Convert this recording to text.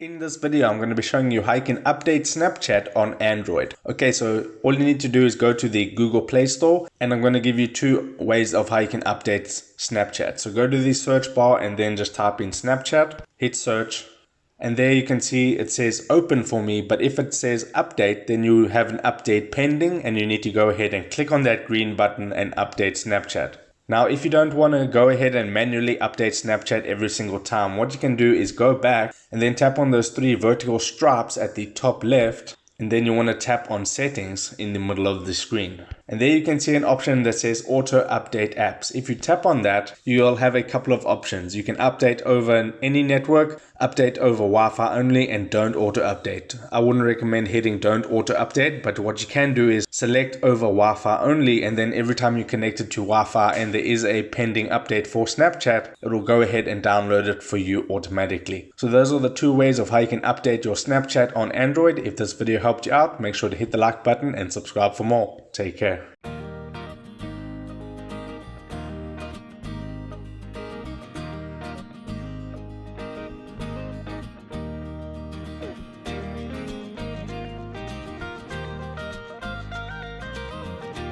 In this video, I'm going to be showing you how you can update Snapchat on Android. Okay, so all you need to do is go to the Google Play Store, and I'm going to give you two ways of how you can update Snapchat. So go to the search bar and then just type in Snapchat, hit search, and there you can see it says open for me, but if it says update, then you have an update pending and you need to go ahead and click on that green button and update Snapchat. Now, if you don't want to go ahead and manually update Snapchat every single time, what you can do is go back and then tap on those three vertical stripes at the top left, and then you want to tap on settings in the middle of the screen. And there you can see an option that says auto update apps. If you tap on that, you'll have a couple of options. You can update over any network, update over Wi-Fi only, and don't auto update. I wouldn't recommend hitting don't auto update, but what you can do is select over Wi-Fi only, and then every time you connect it to Wi-Fi and there is a pending update for Snapchat, it'll go ahead and download it for you automatically. So those are the two ways of how you can update your Snapchat on Android. If this video helped you out, make sure to hit the like button and subscribe for more. Take care.